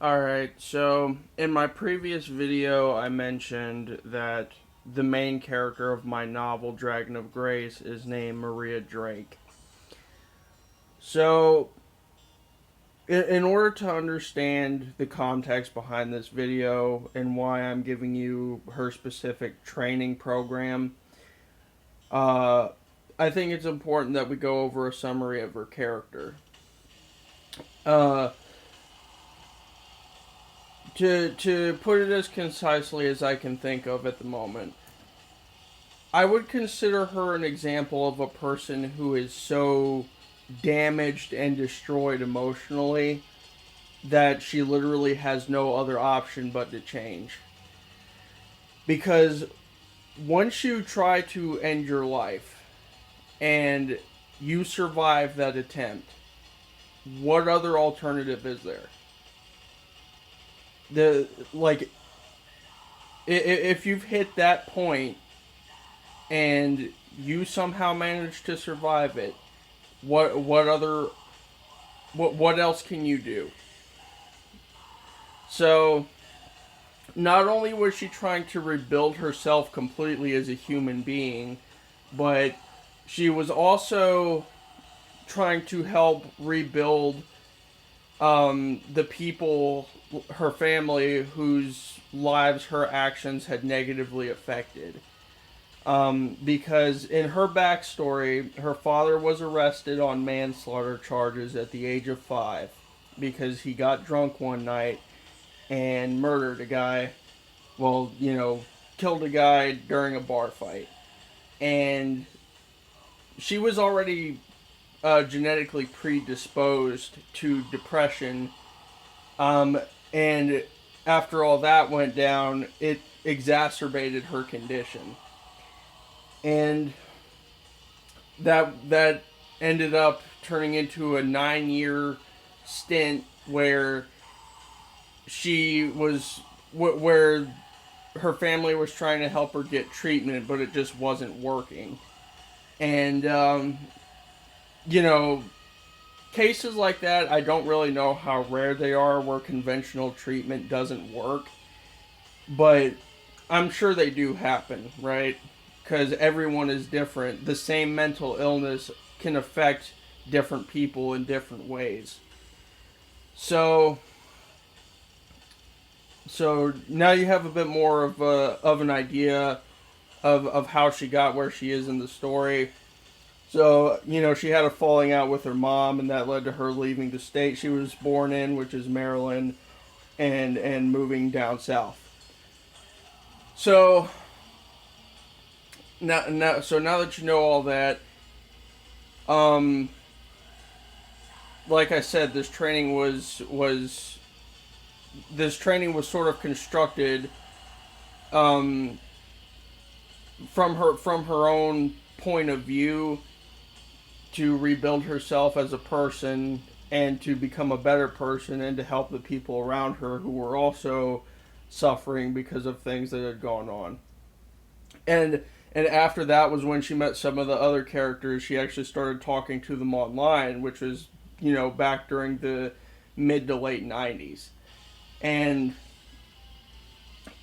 Alright, so in my previous video, I mentioned that the main character of my novel, Dragon of Grace, is named Maria Drake. So, in order to understand the context behind this video and why I'm giving you her specific training program, uh, I think it's important that we go over a summary of her character. Uh, to put it as concisely as I can think of at the moment, I would consider her an example of a person who is so damaged and destroyed emotionally that she literally has no other option but to change. Because once you try to end your life and you survive that attempt, what other alternative is there? The like if you've hit that point and you somehow manage to survive it, what else can you do? So not only was she trying to rebuild herself completely as a human being, but she was also trying to help rebuild the people, her family, whose lives her actions had negatively affected. Because in her backstory, her father was arrested on manslaughter charges at the age of 5 because he got drunk one night and murdered a guy. Well, killed a guy during a bar fight. And she was already genetically predisposed to depression. And after all that went down, it exacerbated her condition. And that ended up turning into a 9-year stint where she was where her family was trying to help her get treatment, but it just wasn't working. And you know, cases like that, I don't really know how rare they are where conventional treatment doesn't work, but I'm sure they do happen, right? Because everyone is different. The same mental illness can affect different people in different ways. So, so now you have a bit more of an idea of how she got where she is in the story. So, she had a falling out with her mom, and that led to her leaving the state she was born in, which is Maryland, and moving down south. So now that you know all that, um, like I said, this training was sort of constructed, um, from her own point of view to rebuild herself as a person and to become a better person and to help the people around her who were also suffering because of things that had gone on. And and after that was when she met some of the other characters. She actually started talking to them online, which was, back during the mid to late 90s. And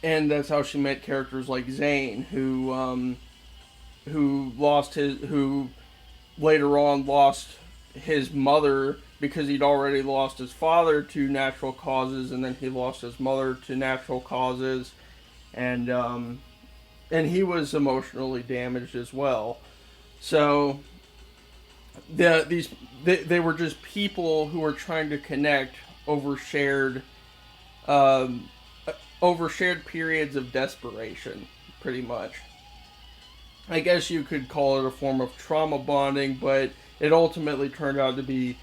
and that's how she met characters like Zane, who later on lost his mother because he'd already lost his father to natural causes, and then he lost his mother to natural causes, and and he was emotionally damaged as well. So they were just people who were trying to connect over um, shared periods of desperation, pretty much. I guess you could call it a form of trauma bonding, but it ultimately turned out to be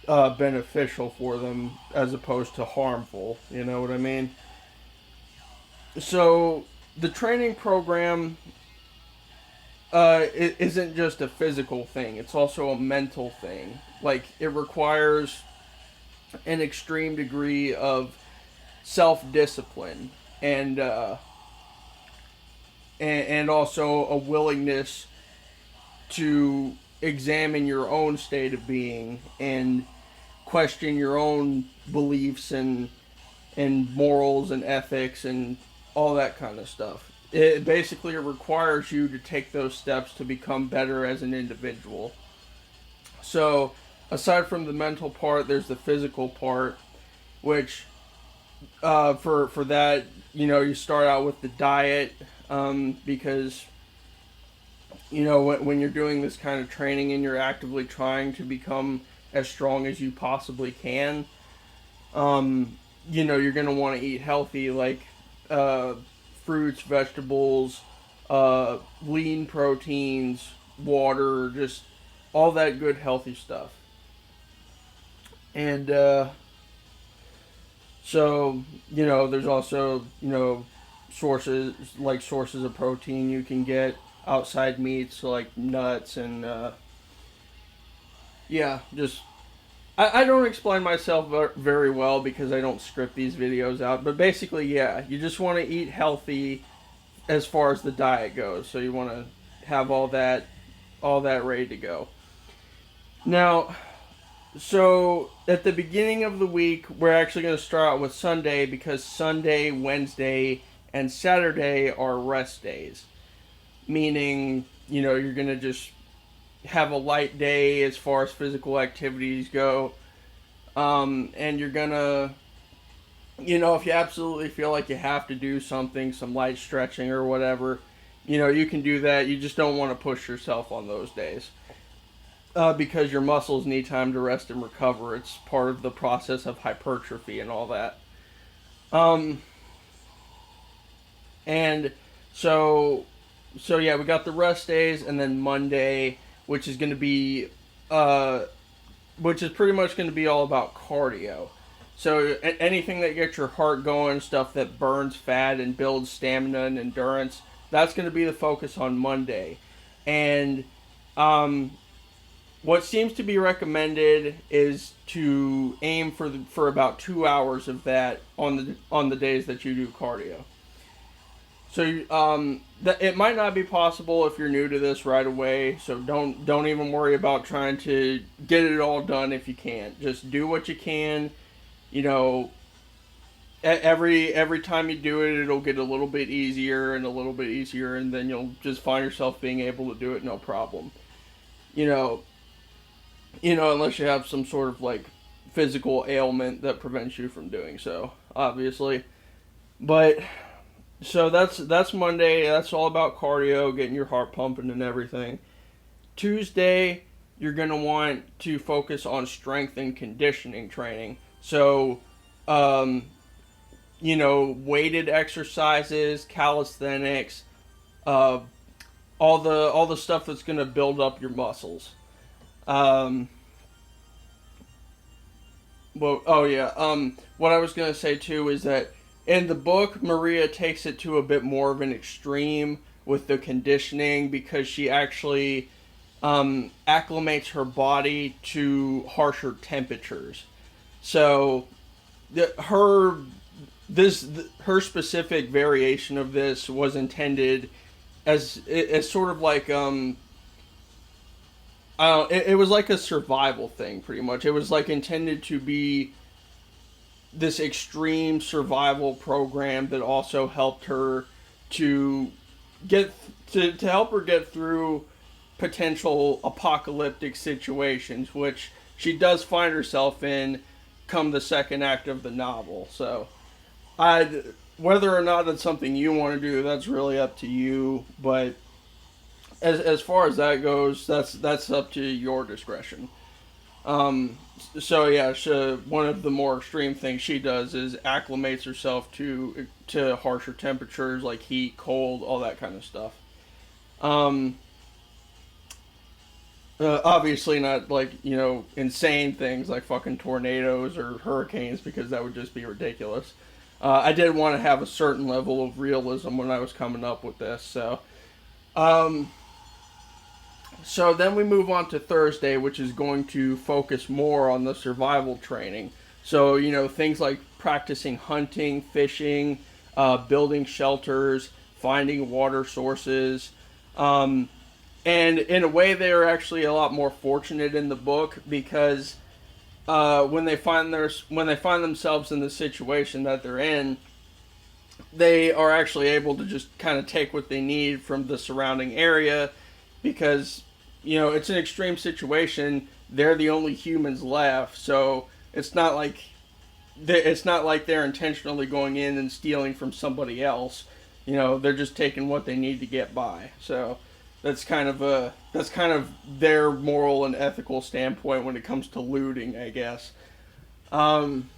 beneficial for them as opposed to harmful. You know what I mean? So the training program, it isn't just a physical thing; it's also a mental thing. Like, it requires an extreme degree of self discipline and and also a willingness to examine your own state of being and question your own beliefs and morals and ethics and all that kind of stuff. It basically requires you to take those steps to become better as an individual. So, aside from the mental part, there's the physical part, which for that, you start out with the diet, because when you're doing this kind of training and you're actively trying to become as strong as you possibly can, you're going to want to eat healthy, like fruits, vegetables, lean proteins, water, just all that good healthy stuff. And so, there's also, sources of protein you can get outside meats, like nuts and, just, I don't explain myself very well because I don't script these videos out, but basically, yeah, you just want to eat healthy as far as the diet goes, so you want to have all that ready to go. Now, so at the beginning of the week, we're actually going to start out with Sunday because Sunday, Wednesday, and Saturday are rest days. Meaning, you're going to just have a light day as far as physical activities go. And you're going to, if you absolutely feel like you have to do something, some light stretching or whatever, you can do that. You just don't want to push yourself on those days. Because your muscles need time to rest and recover. It's part of the process of hypertrophy and all that. And so yeah, we got the rest days, and then Monday, which is going to be, which is pretty much going to be all about cardio. So anything that gets your heart going, stuff that burns fat and builds stamina and endurance, that's going to be the focus on Monday. And what seems to be recommended is to aim for about 2 hours of that on the days that you do cardio. So it might not be possible if you're new to this right away. So don't even worry about trying to get it all done if you can't. Just do what you can. Every time you do it, it'll get a little bit easier and a little bit easier, and then you'll just find yourself being able to do it no problem. Unless you have some sort of like physical ailment that prevents you from doing so, obviously. But so that's Monday. That's all about cardio, getting your heart pumping and everything. Tuesday, you're gonna want to focus on strength and conditioning training. So, weighted exercises, calisthenics, all the stuff that's gonna build up your muscles. What I was going to say too is that in the book, Maria takes it to a bit more of an extreme with the conditioning because she actually acclimates her body to harsher temperatures. So her specific variation of this was intended as sort of like it was like a survival thing, pretty much. It was like intended to be this extreme survival program that also helped her to help her get through potential apocalyptic situations, which she does find herself in come the second act of the novel. So, whether or not that's something you want to do, that's really up to you, but as far as that goes, that's up to your discretion. One of the more extreme things she does is acclimates herself to harsher temperatures like heat, cold, all that kind of stuff. Obviously not like insane things like fucking tornadoes or hurricanes because that would just be ridiculous. I did want to have a certain level of realism when I was coming up with this, so. So then we move on to Thursday, which is going to focus more on the survival training. So, things like practicing hunting, fishing, building shelters, finding water sources. And in a way, they are actually a lot more fortunate in the book because when they find themselves in the situation that they're in, they are actually able to just kind of take what they need from the surrounding area, because it's an extreme situation. They're the only humans left, so it's not like they're intentionally going in and stealing from somebody else. They're just taking what they need to get by. So that's kind of their moral and ethical standpoint when it comes to looting, I guess. Um,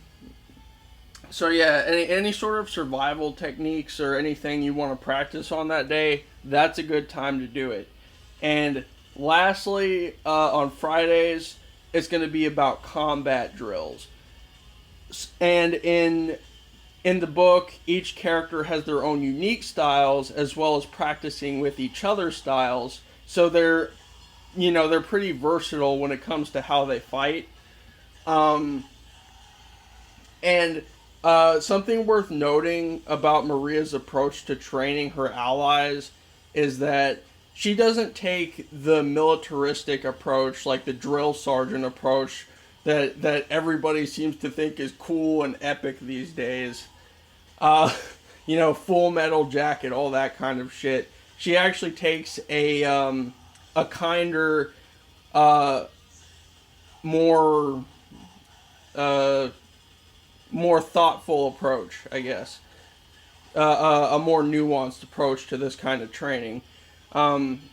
so yeah, any sort of survival techniques or anything you want to practice on that day, that's a good time to do it. And lastly, on Fridays, it's going to be about combat drills. And in the book, each character has their own unique styles, as well as practicing with each other's styles. So they're pretty versatile when it comes to how they fight. Um, and something worth noting about Maria's approach to training her allies is that she doesn't take the militaristic approach, like the drill sergeant approach, that everybody seems to think is cool and epic these days. Uh, Full Metal Jacket, all that kind of shit. She actually takes a kinder, uh, more uh, more thoughtful approach, I guess. A more nuanced approach to this kind of training.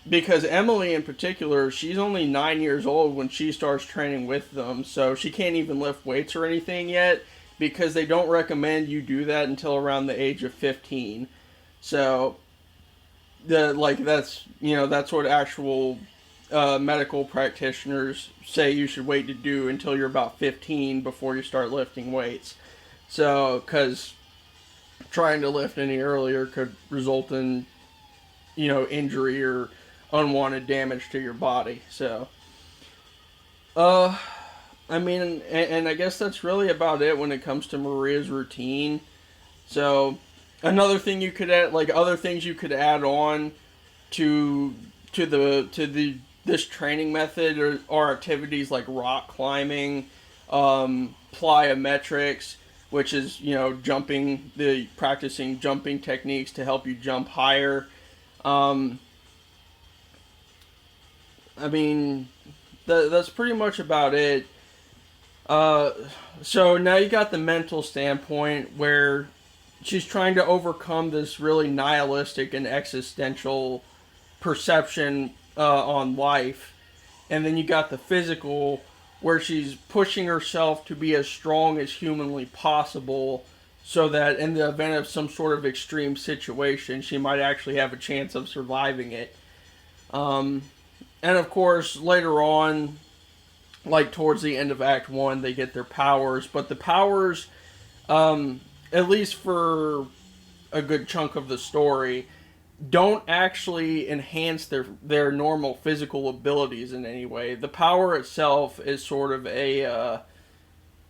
Because Emily, in particular, she's only 9 years old when she starts training with them, so she can't even lift weights or anything yet, because they don't recommend you do that until around the age of 15. So, that's what actual medical practitioners say you should wait to do until you're about 15 before you start lifting weights. So, because trying to lift any earlier could result in injury or unwanted damage to your body. So, uh, I mean, and I guess that's really about it when it comes to Maria's routine. So, another thing you could add, like other things you could add on to the this training method are activities like rock climbing, plyometrics, which is practicing jumping techniques to help you jump higher. Um, I mean, that's pretty much about it. Uh, so now you got the mental standpoint where she's trying to overcome this really nihilistic and existential perception on life. And then you got the physical where she's pushing herself to be as strong as humanly possible so that in the event of some sort of extreme situation, she might actually have a chance of surviving it. Um, and of course, later on, like towards the end of Act 1, they get their powers, but the powers, at least for a good chunk of the story, don't actually enhance their normal physical abilities in any way. The power itself is sort of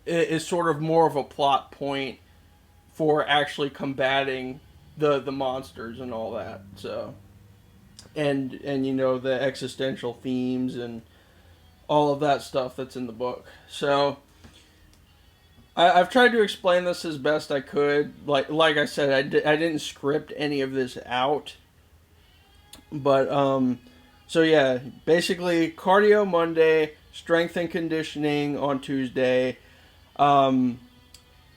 is sort of more of a plot point for actually combating the monsters and all that. So, and the existential themes and all of that stuff that's in the book. So I've tried to explain this as best I could. Like I said, I didn't script any of this out. But so yeah, basically cardio Monday, strength and conditioning on Tuesday, um,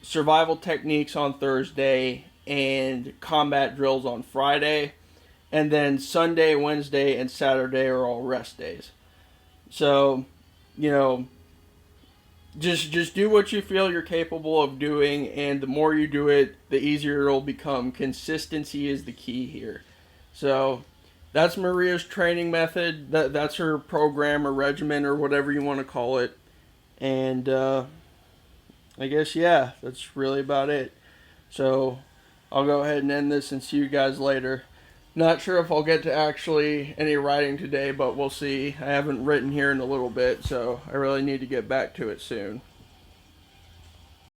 survival techniques on Thursday, and combat drills on Friday, and then Sunday, Wednesday, and Saturday are all rest days. So, you know, just do what you feel you're capable of doing, and the more you do it, the easier it'll become. Consistency is the key here. So that's Maria's training method. That's her program or regimen or whatever you want to call it. And I guess yeah, that's really about it. So I'll go ahead and end this and see you guys later. Not sure if I'll get to actually any writing today, but we'll see. I haven't written here in a little bit, so I really need to get back to it soon.